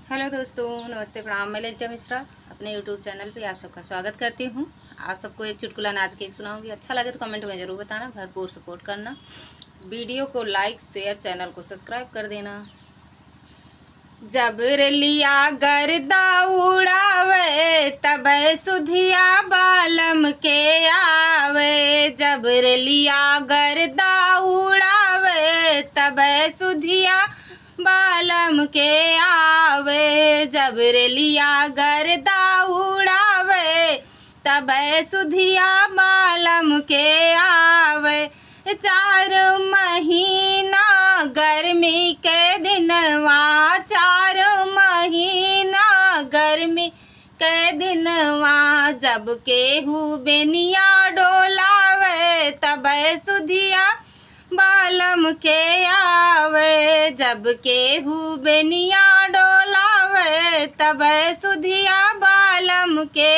Hello दोस्तों, नमस्ते, प्रणाम। मैं ललिता मिश्रा अपने यूट्यूब चैनल पे आप सबका स्वागत करती हूँ। आप सबको एक चुटकुला नाच के सुनाऊंगी। अच्छा लगे तो कमेंट में ज़रूर बताना, भरपूर सपोर्ट करना। वीडियो को लाइक शेयर, चैनल को सब्सक्राइब कर देना। जब रेलिया गर्दा उड़ावे तब सुधिया बालम के आवे। जब रेलिया गर्दा उड़ावे तब सुधिया बालम के आवे। जब रेलिया गर्दा उड़ावे तब सुधिया बालम के आवे। 4 महीना गर्मी के दिनवा, 4 महीना गर्मी के दिनवा, जब केहू बेनिया डोलावे तब सुधिया बालम के आवे। जब केहू बेनिया डोलावे तब सुधिया बालम के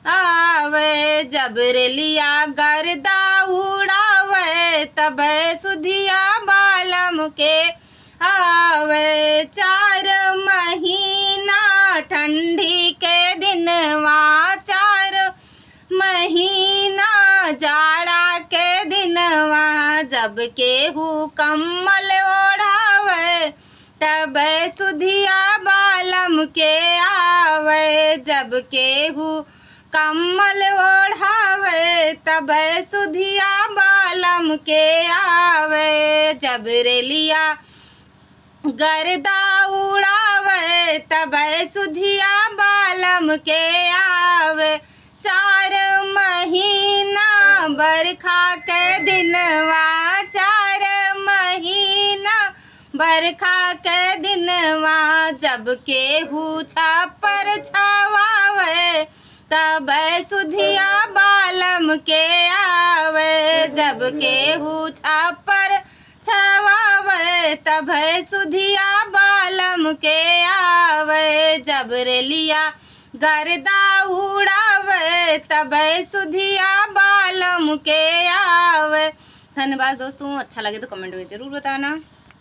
आवे। जब रेलिया गर्दा उड़ावे तब सुधिया बालम के आवे। 4 महीना ठंडी के दिनवा, 4 महीना जाड़ा के दिनवा, जब केहू कम्बल ओढ़ावे तब सुधिया बालम के आवे। जब केहू कम्बल ओढ़ावे तब सुधिया बालम के आवे। जब रेलिया गर्दा उड़ावे तब सुधिया बालम के आवे। 4 महीना बरखा के दिनवा, 4 महीना बरखा के दिनवा, जब केहू छापर छावावे तब सुधिया बालम के आवे। जब केहू छापर छावावे तब सुधिया बालम के आवे। जब रेलिया गर्दा उड़ावे तब सुधिया बालम के आवे। धन्यवाद दोस्तों, अच्छा लगे तो कमेंट में ज़रूर बताना।